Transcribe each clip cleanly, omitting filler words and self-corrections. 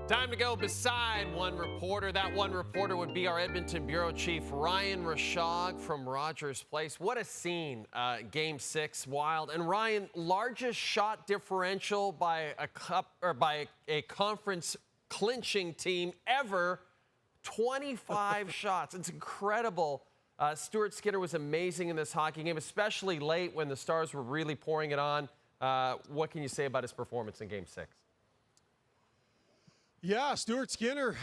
Time to go beside one reporter. That one reporter would be our Edmonton bureau chief, Ryan Rishaug from Rogers Place. What a scene, Game 6, wild. And Ryan, largest shot differential by a conference clinching team ever, 25 shots. It's incredible. Stuart Skinner was amazing in this hockey game, especially late when the Stars were really pouring it on. What can you say about his performance in Game 6? Yeah, Stuart Skinner,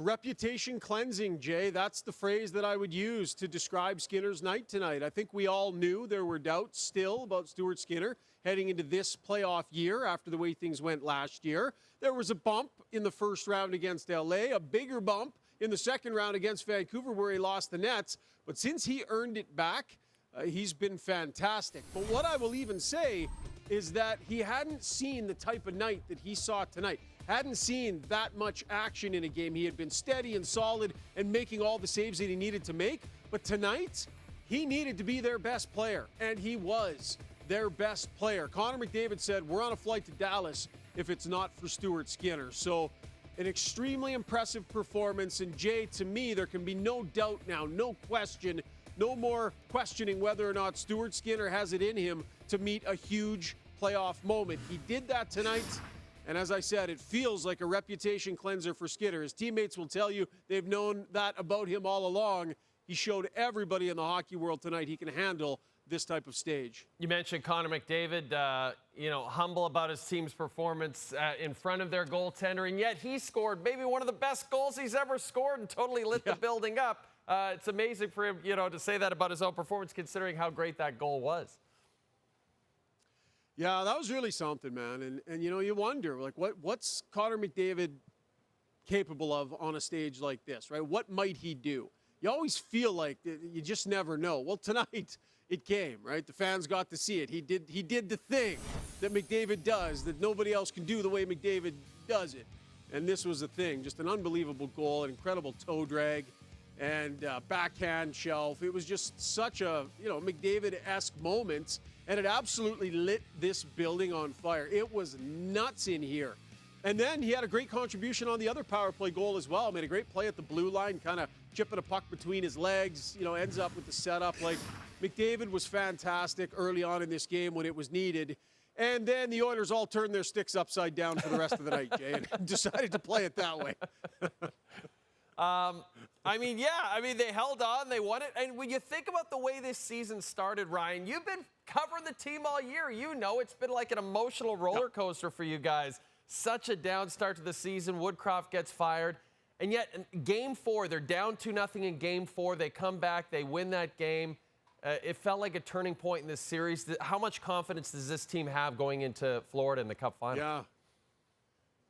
reputation cleansing, Jay. That's the phrase that I would use to describe Skinner's night tonight. I think we all knew there were doubts still about Stuart Skinner heading into this playoff year after the way things went last year. There was a bump in the first round against LA, a bigger bump in the second round against Vancouver where he lost the Nets. But since he earned it back, he's been fantastic. But what I will even say is that he hadn't seen the type of night that he saw tonight. Hadn't seen that much action in a game. He had been steady and solid and making all the saves that he needed to make. But tonight, he needed to be their best player, and he was their best player. Connor McDavid said, "We're on a flight to Dallas if it's not for Stuart Skinner." So an extremely impressive performance. And Jay, to me, there can be no doubt now, no question, no more questioning whether or not Stuart Skinner has it in him to meet a huge playoff moment. He did that tonight. And as I said, it feels like a reputation cleanser for Skinner. His teammates will tell you they've known that about him all along. He showed everybody in the hockey world tonight he can handle this type of stage. You mentioned Connor McDavid, humble about his team's performance in front of their goaltender, and yet he scored maybe one of the best goals he's ever scored and totally lit the building up. It's amazing for him, to say that about his own performance, considering how great that goal was. Yeah, that was really something, man. And you wonder, like, what's Connor McDavid capable of on a stage like this, right? What might he do? You always feel like you just never know. Well, tonight it came, right? The fans got to see it. He did the thing that McDavid does that nobody else can do the way McDavid does it. And this was the thing, just an unbelievable goal, an incredible toe drag, and backhand shelf. It was just such a, McDavid-esque moment. And it absolutely lit this building on fire. It was nuts in here. And then he had a great contribution on the other power play goal as well. Made a great play at the blue line, kind of chipping a puck between his legs, ends up with the setup. Like, McDavid was fantastic early on in this game when it was needed. And then the Oilers all turned their sticks upside down for the rest of the night, Jay, and decided to play it that way. They held on, they won it. And when you think about the way this season started, Ryan, you've been covering the team all year. It's been like an emotional roller coaster for you guys. Such a down start to the season. Woodcroft gets fired. And yet, in Game 4, they're down 2-0 in Game 4. They come back, they win that game. It felt like a turning point in this series. How much confidence does this team have going into Florida in the Cup Final?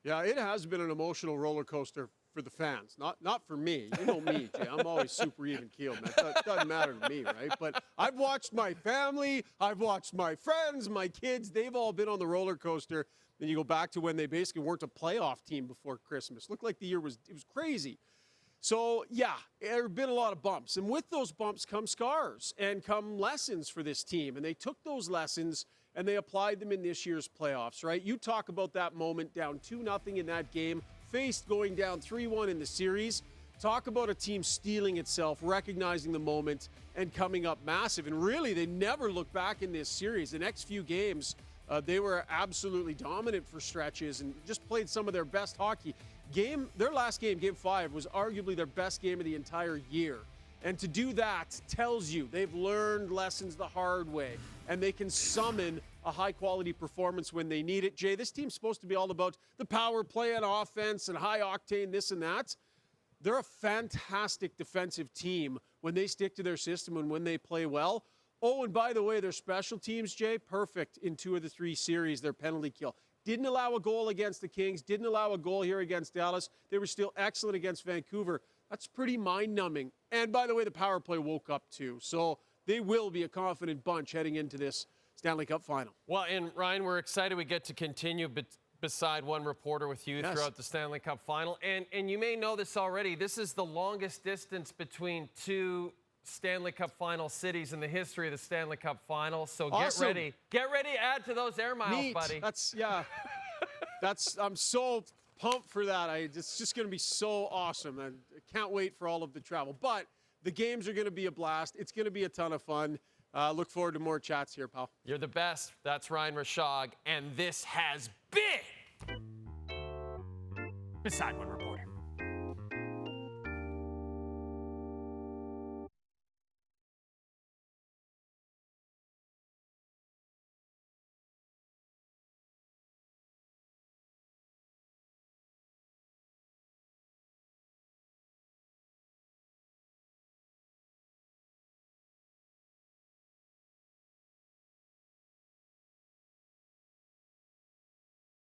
Yeah, it has been an emotional roller coaster for the fans, not for me. You know me, Jay. I'm always super even keeled, man. It doesn't matter to me, right? But I've watched my family, I've watched my friends, my kids. They've all been on the roller coaster. Then you go back to when they basically weren't a playoff team before Christmas. Looked like the year was crazy. So yeah, there have been a lot of bumps, and with those bumps come scars and come lessons for this team. And they took those lessons and they applied them in this year's playoffs, right? You talk about that moment down 2-0 in that game. Faced going down 3-1 in the series. Talk about a team steeling itself, recognizing the moment, and coming up massive. And really, they never looked back in this series. The next few games, they were absolutely dominant for stretches and just played some of their best hockey. Their last game, Game 5, was arguably their best game of the entire year. And to do that tells you they've learned lessons the hard way, and they can summon a high-quality performance when they need it. Jay, this team's supposed to be all about the power play and offense and high-octane this and that. They're a fantastic defensive team when they stick to their system and when they play well. Oh, and by the way, their special teams, Jay, perfect in 2 of the 3 series, their penalty kill. Didn't allow a goal against the Kings, didn't allow a goal here against Dallas. They were still excellent against Vancouver. That's pretty mind-numbing. And by the way, the power play woke up too. So they will be a confident bunch heading into this Stanley Cup Final. Well, and Ryan, we're excited we get to continue beside one reporter with you throughout the Stanley Cup Final. And you may know this already. This is the longest distance between 2 Stanley Cup Final cities in the history of the Stanley Cup Final. So awesome. Get ready to add to those air miles, buddy. I'm so pumped for that. It's just going to be so awesome, and I can't wait for all of the travel. But the games are going to be a blast. It's going to be a ton of fun. Look forward to more chats here, pal. You're the best. That's Ryan Rishaug, and this has been the Side One Reporter.